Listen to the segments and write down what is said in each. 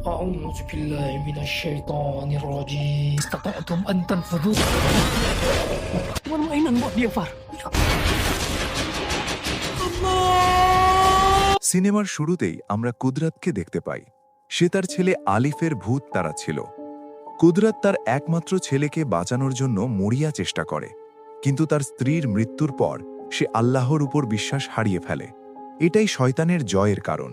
أعوذ بالله من الشيطان الرجيم استطعتم أن تنفذوا والمعين المؤذي يفر সিনেমার শুরুতেই আমরা কুদরতকে দেখতে পাই। সে তার ছেলে আলিফের ভূত তাড়াচ্ছিল। কুদরত তার একমাত্র ছেলেকে বাঁচানোর জন্য মরিয়া চেষ্টা করে, কিন্তু তার স্ত্রীর মৃত্যুর পর সে আল্লাহর উপর বিশ্বাস হারিয়ে ফেলে। এটাই শয়তানের জয়ের কারণ।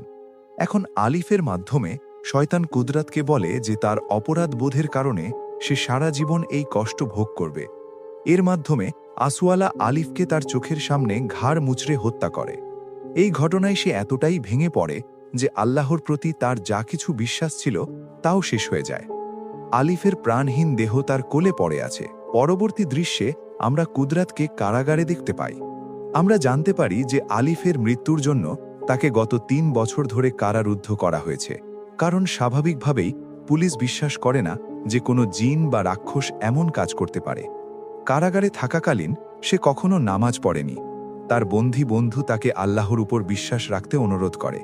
এখন আলিফের মাধ্যমে শয়তান কুদরতকে বলে যে তার অপরাধ বোধের কারণে সে সারা জীবন এই কষ্ট ভোগ করবে। এর মাধ্যমে আসওয়ালা আলিফকে তার চোখের সামনে ঘাড় মুচড়ে হত্যা করে। এই ঘটনায় সে এতটাই ভেঙে পড়ে যে আল্লাহর প্রতি তার যা কিছু বিশ্বাস ছিল তাও শেষ হয়ে যায়। আলিফের প্রাণহীন দেহ তার কোলে পড়ে আছে। পরবর্তী দৃশ্যে আমরা কুদরতকে কারাগারে দেখতে পাই। আমরা জানতে পারি যে আলিফের মৃত্যুর জন্য তাকে গত ৩ বছর ধরে কারারুদ্ধ করা হয়েছে, কারণ স্বাভাবিকভাবেই পুলিশ বিশ্বাস করে না যে কোনো জিন বা রাক্ষস এমন কাজ করতে পারে। কারাগারে থাকাকালীন সে কখনো নামাজ পড়েনি। তার বন্দী বন্ধু তাকে আল্লাহর উপর বিশ্বাস রাখতে অনুরোধ করে।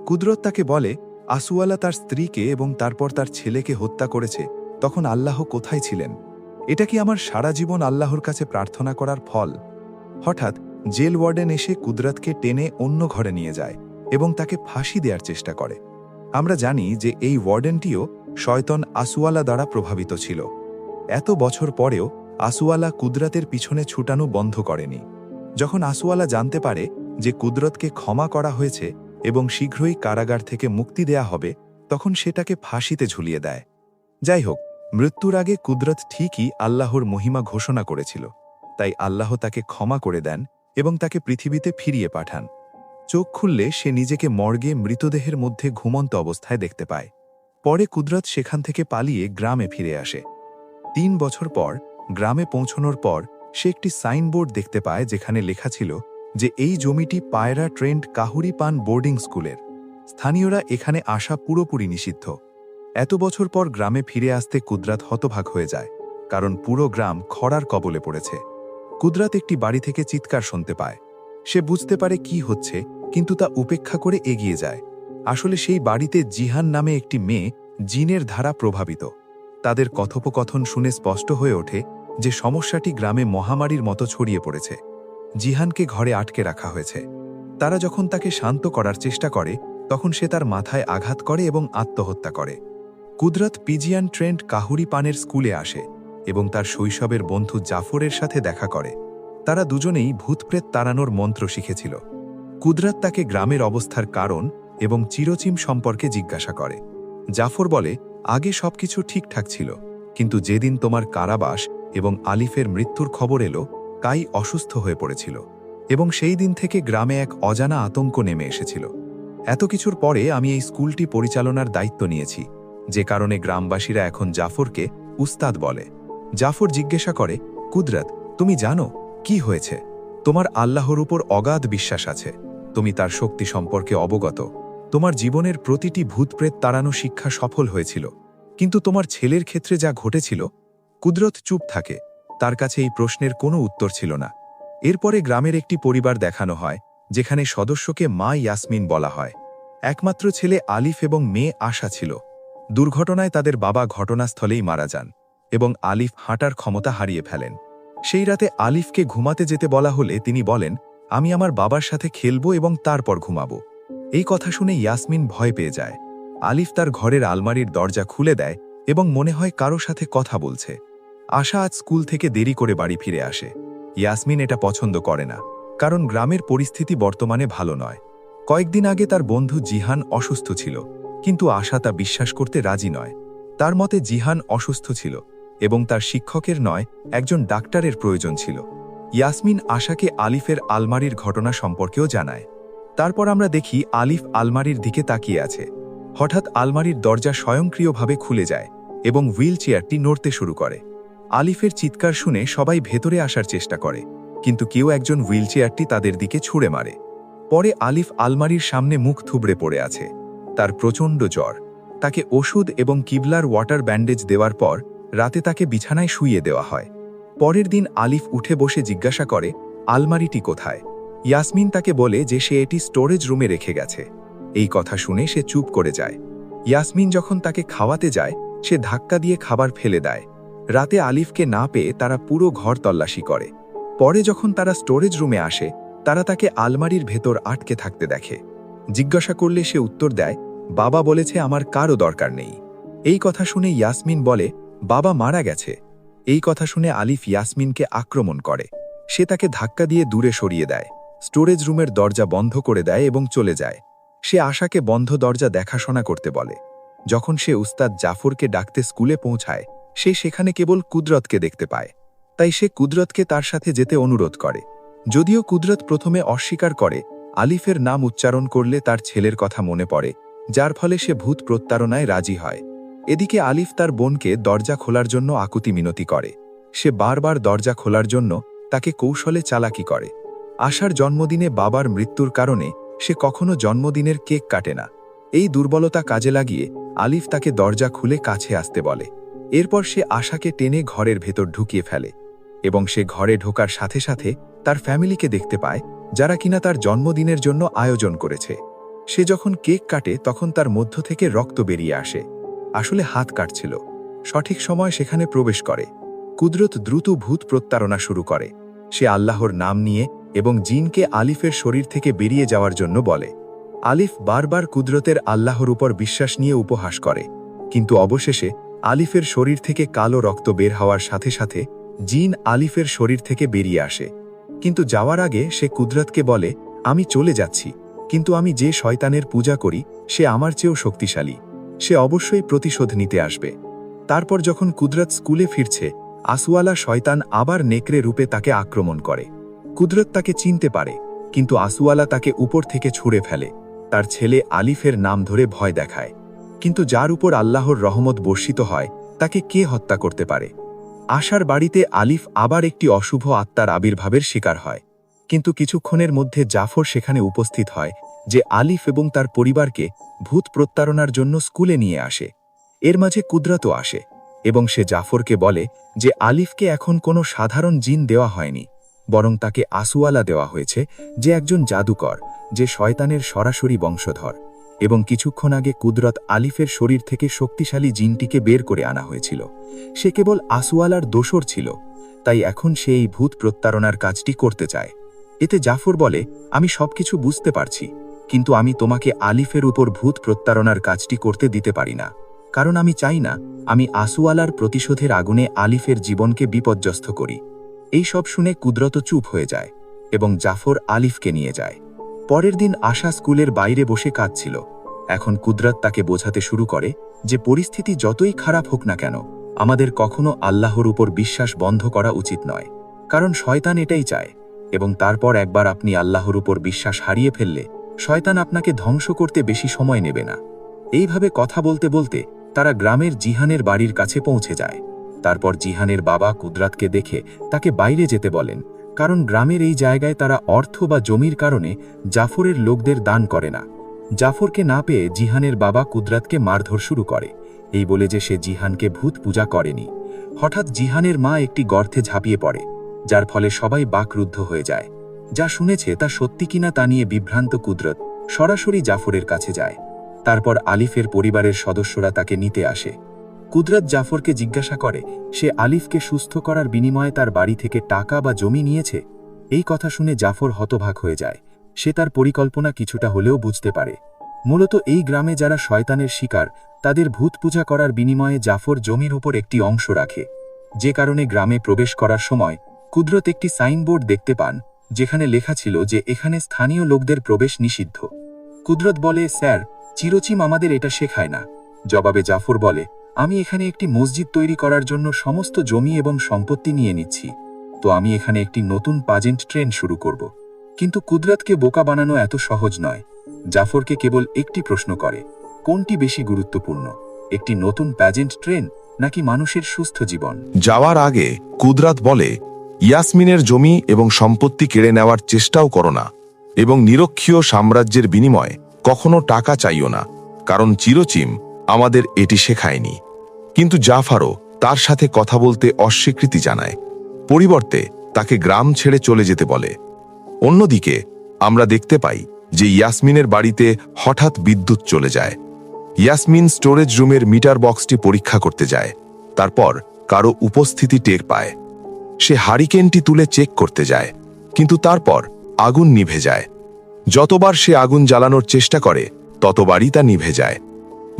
কুদরত তাকে বলে, আসওয়ালা তার স্ত্রীকে এবং তারপর তার ছেলেকে হত্যা করেছে, তখন আল্লাহ কোথায় ছিলেন? এটা কি আমার সারা জীবন আল্লাহর কাছে প্রার্থনা করার ফল? হঠাৎ জেল ওয়ার্ডেন এসে কুদরতকে টেনে অন্য ঘরে নিয়ে যায় এবং তাকে ফাঁসি দেওয়ার চেষ্টা করে। আমরা জানি যে এই ওয়ার্ডেনটিও শয়তান আসওয়ালা দ্বারা প্রভাবিত ছিল। এত বছর পরেও আসওয়ালা কুদরতের পিছনে ছুটানো বন্ধ করেনি। যখন আসওয়ালা জানতে পারে যে কুদরতকে ক্ষমা করা হয়েছে এবং শীঘ্রই কারাগার থেকে মুক্তি দেয়া হবে, তখন সেটাকে ফাঁসিতে ঝুলিয়ে দেয়। যাই হোক, মৃত্যুর আগে কুদরত ঠিকই আল্লাহর মহিমা ঘোষণা করেছিল, তাই আল্লাহ তাকে ক্ষমা করে দেন এবং তাকে পৃথিবীতে ফিরিয়ে পাঠান। চোখ খুললে সে নিজেকে মর্গে মৃতদেহের মধ্যে ঘুমন্ত অবস্থায় দেখতে পায়। পরে কুদরত সেখান থেকে পালিয়ে গ্রামে ফিরে আসে। ৩ বছর পর গ্রামে পৌঁছানোর পর সে একটি সাইনবোর্ড দেখতে পায় যেখানে লেখা ছিল যে এই জমিটি পায়রা ট্রেন্ড কাহুরি পান বোর্ডিং স্কুলের। স্থানীয়রা এখানে আসা পুরোপুরি নিষিদ্ধ। এত বছর পর গ্রামে ফিরে আসতে কুদরত হতভাগ হয়ে যায়, কারণ পুরো গ্রাম খরার কবলে পড়েছে। কুদরত একটি বাড়ি থেকে চিৎকার শুনতে পায়। সে বুঝতে পারে কি হচ্ছে, কিন্তু তা উপেক্ষা করে এগিয়ে যায়। আসলে সেই বাড়িতে জিহান নামে একটি মেয়ে জিনের ধারা প্রভাবিত। তাদের কথোপকথন শুনে স্পষ্ট হয়ে ওঠে যে সমস্যাটি গ্রামে মহামারীর মতো ছড়িয়ে পড়েছে। জিহানকে ঘরে আটকে রাখা হয়েছে। তারা যখন তাকে শান্ত করার চেষ্টা করে, তখন সে তার মাথায় আঘাত করে এবং আত্মহত্যা করে। কুদরত পিজিয়ান ট্রেন্ড কাহুরি পানের স্কুলে আসে এবং তার শৈশবের বন্ধু জাফরের সাথে দেখা করে। তারা দুজনেই ভূতপ্রেত তাড়ানোর মন্ত্র শিখেছিল। কুদরত তাকে গ্রামের অবস্থার কারণ এবং চিরচিম সম্পর্কে জিজ্ঞাসা করে। জাফর বলে, আগে সবকিছু ঠিকঠাক ছিল, কিন্তু যেদিন তোমার কারাবাস এবং আলিফের মৃত্যুর খবর এলো, কাই অসুস্থ হয়ে পড়েছিল এবং সেই দিন থেকে গ্রামে এক অজানা আতঙ্ক নেমে এসেছিল। এত কিছুর পরে আমি এই স্কুলটি পরিচালনার দায়িত্ব নিয়েছি, যে কারণে গ্রামবাসীরা এখন জাফরকে উস্তাদ বলে। জাফর জিজ্ঞাসা করে, কুদরত, তুমি জানো কি হয়েছে? তোমার আল্লাহর উপর অগাধ বিশ্বাস আছে, তুমি তার শক্তি সম্পর্কে অবগত। তোমার জীবনের প্রতিটি ভূতপ্রেত তাড়ানো শিক্ষা সফল হয়েছিল, কিন্তু তোমার ছেলের ক্ষেত্রে যা ঘটেছিল। কুদরত চুপ থাকে। তার কাছে এই প্রশ্নের কোনো উত্তর ছিল না। এরপরে গ্রামের একটি পরিবার দেখানো হয়, যেখানে সদস্যকে মা ইয়াসমিন বলা হয়। একমাত্র ছেলে আলিফ এবং মেয়ে আশা ছিল। দুর্ঘটনায় তাদের বাবা ঘটনাস্থলেই মারা যান এবং আলিফ হাঁটার ক্ষমতা হারিয়ে ফেলেন। সেই রাতে আলিফকে ঘুমাতে যেতে বলা হলে তিনি বলেন, আমি আমার বাবার সাথে খেলব এবং তারপর ঘুমাবো। এই কথা শুনে ইয়াসমিন ভয় পেয়ে যায়। আলিফ তার ঘরের আলমারির দরজা খুলে দেয় এবং মনে হয় কারো সাথে কথা বলছে। আশা আজ স্কুল থেকে দেরি করে বাড়ি ফিরে আসে। ইয়াসমিন এটা পছন্দ করে না, কারণ গ্রামের পরিস্থিতি বর্তমানে ভালো নয়। কয়েকদিন আগে তার বন্ধু জিহান অসুস্থ ছিল, কিন্তু আশা তা বিশ্বাস করতে রাজি নয়। তার মতে জিহান অসুস্থ ছিল এবং তার শিক্ষকের নয়, একজন ডাক্তারের প্রয়োজন ছিল। ইয়াসমিন আশাকে আলিফের আলমারির ঘটনা সম্পর্কেও জানায়। তারপর আমরা দেখি আলিফ আলমারির দিকে তাকিয়ে আছে। হঠাৎ আলমারির দরজা স্বয়ংক্রিয়ভাবে খুলে যায় এবং হুইল চেয়ারটি নড়তে শুরু করে। আলিফের চিৎকার শুনে সবাই ভেতরে আসার চেষ্টা করে, কিন্তু কেউ একজন হুইল চেয়ারটি তাদের দিকে ছুঁড়ে মারে। পরে আলিফ আলমারির সামনে মুখ থুবড়ে পড়ে আছে। তার প্রচণ্ড জ্বর। তাকে ওষুধ এবং কিবলার ওয়াটার ব্যান্ডেজ দেওয়ার পর রাতে তাকে বিছানায় শুইয়ে দেওয়া হয়। পরের দিন আলিফ উঠে বসে জিজ্ঞাসা করে, আলমারিটি কোথায়? ইয়াসমিন তাকে বলে যে সে এটি স্টোরেজ রুমে রেখে গেছে। এই কথা শুনে সে চুপ করে যায়। ইয়াসমিন যখন তাকে খাওয়াতে যায় সে ধাক্কা দিয়ে খাবার ফেলে দেয়। রাতে আলিফকে না পেয়ে তারা পুরো ঘর তল্লাশি করে। পরে যখন তারা স্টোরেজ রুমে আসে তারা তাকে আলমারির ভেতর আটকে থাকতে দেখে। জিজ্ঞাসা করলে সে উত্তর দেয়, বাবা বলেছে আমার কারও দরকার নেই। এই কথা শুনে ইয়াসমিন বলে, বাবা মারা গেছে। এই কথা শুনে আলিফ ইয়াসমিনকে আক্রমণ করে। সে তাকে ধাক্কা দিয়ে দূরে সরিয়ে দেয়, স্টোরেজ রুমের দরজা বন্ধ করে দেয় এবং চলে যায়। সে আশাকে বন্ধ দরজা দেখাশোনা করতে বলে। যখন সে উস্তাদ জাফরকে ডাকতে স্কুলে পৌঁছায় সে সেখানে কেবল কুদরতকে দেখতে পায়। তাই সে কুদরতকে তার সাথে যেতে অনুরোধ করে। যদিও কুদরত প্রথমে অস্বীকার করে, আলিফের নাম উচ্চারণ করলে তার ছেলের কথা মনে পড়ে, যার ফলে সে ভূত প্রত্যারণায় রাজি হয়। এদিকে আলিফ তার বোনকে দরজা খোলার জন্য আকুতি মিনতি করে। সে বারবার দরজা খোলার জন্য তাকে কৌশলে চালাকি করে। আশার জন্মদিনে বাবার মৃত্যুর কারণে সে কখনো জন্মদিনের কেক কাটে না। এই দুর্বলতা কাজে লাগিয়ে আলিফ তাকে দরজা খুলে কাছে আসতে বলে। এরপর সে আশাকে টেনে ঘরের ভেতর ঢুকিয়ে ফেলে এবং সে ঘরে ঢোকার সাথে সাথে তার ফ্যামিলিকে দেখতে পায়, যারা কিনা তার জন্মদিনের জন্য আয়োজন করেছে। সে যখন কেক কাটে তখন তার মধ্য থেকে রক্ত বেরিয়ে আসে। আসলে হাত কাটছিল। সঠিক সময় সেখানে প্রবেশ করে। কুদরত দ্রুত ভূত প্রত্যারণা শুরু করে। সে আল্লাহর নাম নিয়ে এবং জিনকে আলিফের শরীর থেকে বেরিয়ে যাওয়ার জন্য বলে। আলিফ বারবার কুদরতের আল্লাহর উপর বিশ্বাস নিয়ে উপহাস করে, কিন্তু অবশেষে আলিফের শরীর থেকে কালো রক্ত বের হওয়ার সাথে সাথে জিন আলিফের শরীর থেকে বেরিয়ে আসে। কিন্তু যাওয়ার আগে সে কুদরতকে বলে, আমি চলে যাচ্ছি, কিন্তু আমি যে শয়তানের পূজা করি সে আমার চেয়েও শক্তিশালী। সে অবশ্যই প্রতিশোধ নিতে আসবে। তারপর যখন কুদরত স্কুলে ফিরছে আসওয়ালা শয়তান আবার নেকড়ে রূপে তাকে আক্রমণ করে। কুদরত তাকে চিনতে পারে, কিন্তু আসওয়ালা তাকে উপর থেকে ছুঁড়ে ফেলে। তার ছেলে আলিফের নাম ধরে ভয় দেখায়। কিন্তু যার উপর আল্লাহর রহমত বর্ষিত হয় তাকে কে হত্যা করতে পারে? আশার বাড়িতে আলিফ আবার একটি অশুভ আত্মার আবির্ভাবের শিকার হয়। কিন্তু কিছুক্ষণের মধ্যে জাফর সেখানে উপস্থিত হয়, যে আলিফ এবং তার পরিবারকে ভূত প্রত্যারণার জন্য স্কুলে নিয়ে আসে। এর মাঝে কুদরতও আসে এবং সে জাফরকে বলে যে আলিফকে এখন কোনো সাধারণ জিন দেওয়া হয়নি, বরং তাকে আসওয়ালা দেওয়া হয়েছে, যে একজন জাদুকর, যে শয়তানের সরাসরি বংশধর। এবং কিছুক্ষণ আগে কুদরত আলিফের শরীর থেকে শক্তিশালী জিনটিকে বের করে আনা হয়েছিল। সে কেবল আসওয়ালার দোসর ছিল, তাই এখন সে এই ভূত প্রত্যারণার কাজটি করতে চায়। এতে জাফর বলে, আমি সবকিছু বুঝতে পারছি, কিন্তু আমি তোমাকে আলিফের উপর ভূত প্রত্যারণার কাজটি করতে দিতে পারি না, কারণ আমি চাই না আমি আসওয়ালার প্রতিশোধের আগুনে আলিফের জীবনকে বিপর্যস্ত করি। এই সব শুনে কুদরত চুপ হয়ে যায় এবং জাফর আলিফকে নিয়ে যায়। পরের দিন আশা স্কুলের বাইরে বসে কাঁদছিল। এখন কুদরত তাকে বোঝাতে শুরু করে যে পরিস্থিতি যতই খারাপ হোক না কেন, আমাদের কখনো আল্লাহর উপর বিশ্বাস বন্ধ করা উচিত নয়, কারণ শয়তান এটাই চায়। এবং তারপর একবার আপনি আল্লাহর উপর বিশ্বাস হারিয়ে ফেললে শয়তান আপনাকে ধ্বংস করতে বেশি সময় নেবে না। এইভাবে কথা বলতে বলতে তারা গ্রামের জিহানের বাড়ির কাছে পৌঁছে যায়। তারপর জিহানের বাবা কুদরতকে দেখে তাকে বাইরে যেতে বলেন, কারণ গ্রামের এই জায়গায় তারা অর্থ বা জমির কারণে জাফরের লোকদের দান করে না। জাফরকে না পেয়ে জিহানের বাবা কুদরতকে মারধর শুরু করে, এই বলে যে সে জিহানকে ভূত পূজা করেনি। হঠাৎ জিহানের মা একটি গর্তে ঝাঁপিয়ে পড়ে, যার ফলে সবাই বাকরুদ্ধ হয়ে যায়। যা শুনেছে তা সত্যি কিনা তা নিয়ে বিভ্রান্ত কুদরত সরাসরি জাফরের কাছে যায়। তারপর আলিফের পরিবারের সদস্যরা তাকে নিতে আসে। কুদরত জাফরকে জিজ্ঞাসা করে, সে আলিফকে সুস্থ করার বিনিময়ে তার বাড়ি থেকে টাকা বা জমি নিয়েছে। এই কথা শুনে জাফর হতবাক হয়ে যায়। সে তার পরিকল্পনা কিছুটা হলেও বুঝতে পারে। মূলত এই গ্রামে যারা শয়তানের শিকার তাদের ভূত পূজা করার বিনিময়ে জাফর জমির উপর একটি অংশ রাখে। যে কারণে গ্রামে প্রবেশ করার সময় কুদরত একটি সাইনবোর্ড দেখতে পান, যেখানে লেখা ছিল যে এখানে স্থানীয় লোকদের প্রবেশ নিষিদ্ধ। কুদরত বলে, স্যার, চিরচিম আমাদের এটা শেখায় না। জবাবে জাফর বলে, আমি এখানে একটি মসজিদ তৈরি করার জন্য সমস্ত জমি এবং সম্পত্তি নিয়ে নিচ্ছি, তো আমি এখানে একটি নতুন পাজেন্ট ট্রেন শুরু করব। কিন্তু কুদরতকে বোকা বানানো এত সহজ নয়। জাফরকে কেবল একটি প্রশ্ন করে, কোনটি বেশি গুরুত্বপূর্ণ, একটি নতুন প্যাজেন্ট ট্রেন নাকি মানুষের সুস্থ জীবন? যাওয়ার আগে কুদরত বলে, ইয়াসমিনের জমি এবং সম্পত্তি কেড়ে নেওয়ার চেষ্টাও করো না এবং নিরক্ষীয় সাম্রাজ্যের বিনিময়ে কখনো টাকা চাইও না, কারণ চিরচিম আমাদের এটি শেখায়নি। কিন্তু জাফরও তার সাথে কথা বলতে অস্বীকৃতি জানায়, পরিবর্তে তাকে গ্রাম ছেড়ে চলে যেতে বলে। অন্যদিকে আমরা দেখতে পাই যে ইয়াসমিনের বাড়িতে হঠাৎ বিদ্যুৎ চলে যায়। ইয়াসমিন স্টোরেজ রুমের মিটার বক্সটি পরীক্ষা করতে যায়। তারপর কারো উপস্থিতি টের পায়। সে হারিকেনটি তুলে চেক করতে যায়, কিন্তু তারপর আগুন নিভে যায়। যতবার সে আগুন জ্বালানোর চেষ্টা করে ততবারই তা নিভে যায়।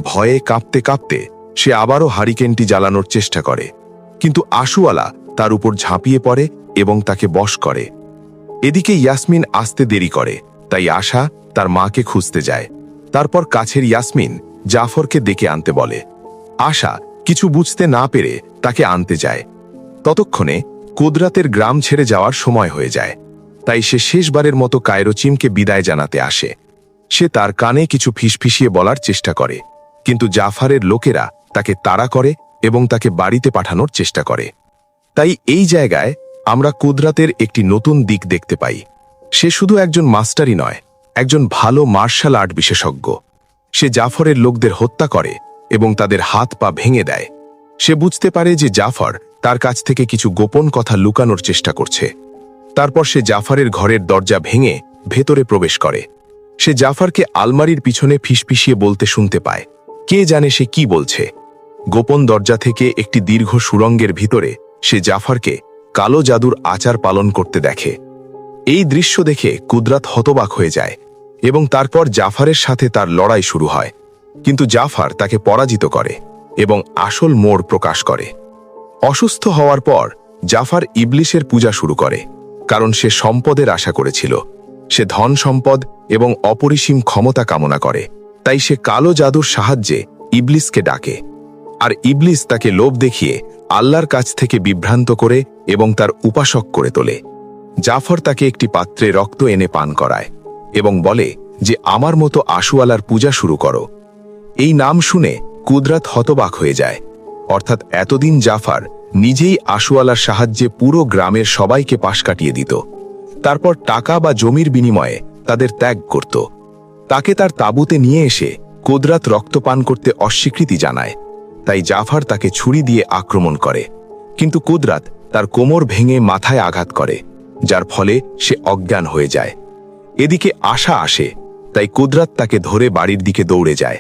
ভয়ে কাঁপতে কাঁপতে সে আবারও হারিকেনটি জ্বালানোর চেষ্টা করে, কিন্তু আশুওয়ালা তার উপর ঝাঁপিয়ে পড়ে এবং তাকে বশ করে। এদিকে ইয়াসমিন আসতে দেরি করে, তাই আশা তার মাকে খুঁজতে যায়। তারপর কাছের ইয়াসমিন জাফরকে ডেকে আনতে বলে। আশা কিছু বুঝতে না পেরে তাকে আনতে যায়। ততক্ষণে কুদরাতের গ্রাম ছেড়ে যাওয়ার সময় হয়ে যায়, তাই সে শেষবারের মতো কায়রোচিমকে বিদায় জানাতে আসে। সে তার কানে কিছু ফিসফিসিয়ে বলার চেষ্টা করে, কিন্তু জাফারের লোকেরা তাকে তাড়া করে এবং তাকে বাড়িতে পাঠানোর চেষ্টা করে। তাই এই জায়গায় আমরা কুদরাতের একটি নতুন দিক দেখতে পাই। সে শুধু একজন মাস্টারই নয়, একজন ভালো মার্শাল আর্ট বিশেষজ্ঞ। সে জাফরের লোকদের হত্যা করে এবং তাদের হাত পা ভেঙে দেয়। সে বুঝতে পারে যে জাফর তার কাছ থেকে কিছু গোপন কথা লুকানোর চেষ্টা করছে। তারপর সে জাফরের ঘরের দরজা ভেঙে ভেতরে প্রবেশ করে। সে জাফরকে আলমারির পিছনে ফিসফিসিয়ে বলতে শুনতে পায়। কে জানে সে কি বলছে। গোপন দরজা থেকে একটি দীর্ঘ সুড়ঙ্গের ভিতরে সে জাফরকে কালো জাদুর আচার পালন করতে দেখে। এই দৃশ্য দেখে কুদরাত হতবাক হয়ে যায় এবং তারপর জাফরের সাথে তার লড়াই শুরু হয়, কিন্তু জাফর তাকে পরাজিত করে এবং আসল মোড় প্রকাশ করে। অসুস্থ হওয়ার পর জাফর ইবলিশের পূজা শুরু করে, কারণ সে সম্পদের আশা করেছিল। সে ধন সম্পদ এবং অপরিসীম ক্ষমতা কামনা করে, তাই সে কালো জাদুর সাহায্যে ইবলিসকে ডাকে। আর ইবলিস তাকে লোভ দেখিয়ে আল্লাহর কাছ থেকে বিভ্রান্ত করে এবং তার উপাসক করে তোলে। জাফর তাকে একটি পাত্রে রক্ত এনে পান করায় এবং বলে যে আমার মতো আশুওয়ালার পূজা শুরু করো। এই নাম শুনে কুদরাত হতবাক হয়ে যায়। অর্থাৎ এতদিন জাফর নিজেই আশুওয়ালার সাহায্যে পুরো গ্রামের সবাইকে পাশ কাটিয়ে দিত। তারপর টাকা বা জমির বিনিময়ে তাদের ত্যাগ করত। তাকে তার তাঁবুতে নিয়ে এসে কুদরাত রক্তপান করতে অস্বীকৃতি জানায়, তাই জাফর তাকে ছুরি দিয়ে আক্রমণ করে, কিন্তু কুদরাত তার কোমর ভেঙে মাথায় আঘাত করে, যার ফলে সে অজ্ঞান হয়ে যায়। এদিকে আশা আসে, তাই কুদরাত তাকে ধরে বাড়ির দিকে দৌড়ে যায়।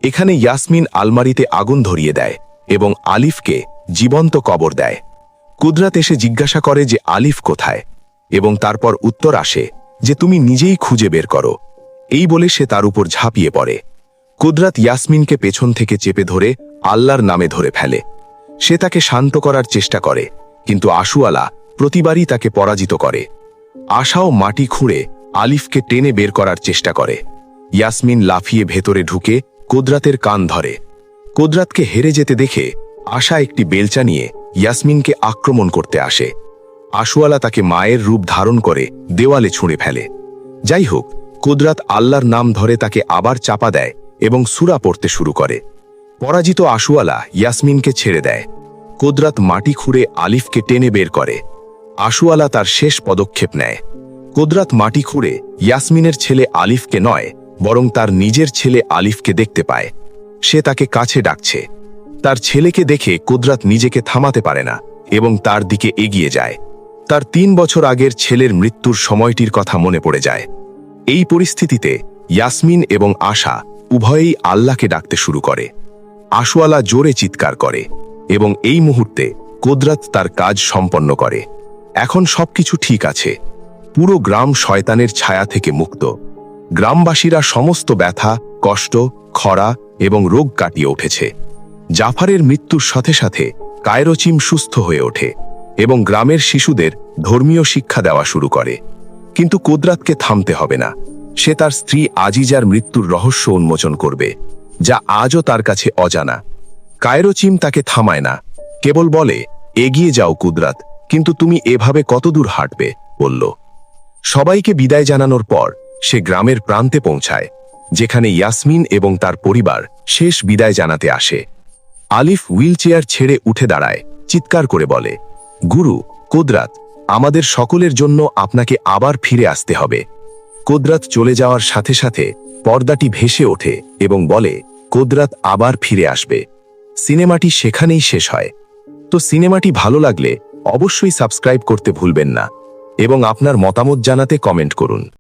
এখানে ইয়াসমিন আলমারিতে আগুন ধরিয়ে দেয় এবং আলিফকে জীবন্ত কবর দেয়। কুদরাত এসে জিজ্ঞাসা করে যে আলিফ কোথায়, এবং তারপর উত্তর আসে যে তুমি নিজেই খুঁজে বের করো। এই বলে সে তার উপর ঝাঁপিয়ে পড়ে। কুদরাত ইয়াসমিনকে পেছন থেকে চেপে ধরে আল্লাহর নামে ধরে ফেলে। সে তাকে শান্ত করার চেষ্টা করে, কিন্তু আশুওয়ালা প্রতিবারই তাকে পরাজিত করে। আশাও মাটি খুঁড়ে আলিফকে টেনে বের করার চেষ্টা করে। ইয়াসমিন লাফিয়ে ভেতরে ঢুকে কুদরাতের কান ধরে। কুদরাতকে হেরে যেতে দেখে আশা একটি বেলচা নিয়ে ইয়াসমিনকে আক্রমণ করতে আসে। আশুওয়ালা তাকে মায়ের রূপ ধারণ করে দেওয়ালে ছুঁড়ে ফেলে। যাই হোক, কুদরাত আল্লাহর নাম ধরে তাকে আবার চাপা দেয় এবং সূরা পড়তে শুরু করে। পরাজিত আশুওয়ালা ইয়াসমিনকে ছেড়ে দেয়। কুদরাত মাটি খুঁড়ে আলিফকে টেনে বের করে। আশুওয়ালা তার শেষ পদক্ষেপ নেয়। কুদরাত মাটি খুঁড়ে ইয়াসমিনের ছেলে আলিফকে নয়, বরং তার নিজের ছেলে আলিফকে দেখতে পায়। সে তাকে কাছে ডাকছে। তার ছেলেকে দেখে কুদরাত নিজেকে থামাতে পারে না এবং তার দিকে এগিয়ে যায়। তার 3 বছর আগের ছেলের মৃত্যুর সময়টির কথা মনে পড়ে যায়। এই পরিস্থিতিতে ইয়াসমিন এবং আশা উভয়েই আল্লাহকে ডাকতে শুরু করে। আশুওয়ালা জোরে চিৎকার করে এবং এই মুহূর্তে কুদরাত তার কাজ সম্পন্ন করে। এখন সবকিছু ঠিক আছে। পুরো গ্রাম শয়তানের ছায়া থেকে মুক্ত। গ্রামবাসীরা সমস্ত ব্যথা, কষ্ট, খরা এবং রোগ কাটিয়ে উঠেছে। জাফরের মৃত্যুর সাথে সাথে কায়রোচিম সুস্থ হয়ে ওঠে এবং গ্রামের শিশুদের ধর্মীয় শিক্ষা দেওয়া শুরু করে। কিন্তু কুদরাতকে থামতে হবে না। সে তার স্ত্রী আজিজার মৃত্যুর রহস্য উন্মোচন করবে, যা আজও তার কাছে অজানা। কায়রোচিম তাকে থামায় না, কেবল বলে, এগিয়ে যাও কুদরাত, কিন্তু তুমি এভাবে কতদূর হাঁটবে বলল। সবাইকে বিদায় জানানোর পর সে গ্রামের প্রান্তে পৌঁছায়, যেখানে ইয়াসমিন এবং তার পরিবার শেষ বিদায় জানাতে আসে। আলিফ হুইলচেয়ার ছেড়ে উঠে দাঁড়ায়, চিৎকার করে বলে, গুরু কুদরাত, আমাদের সকলের জন্য আপনাকে আবার ফিরে আসতে হবে। কুদরাত চলে যাওয়ার সাথে সাথে পর্দাটি ভেসে ওঠে এবং বলে, কুদরাত আবার ফিরে আসবে। সিনেমাটি সেখানেই শেষ হয়। তো সিনেমাটি ভালো লাগলে অবশ্যই সাবস্ক্রাইব করতে ভুলবেন না এবং আপনার মতামত জানাতে কমেন্ট করুন।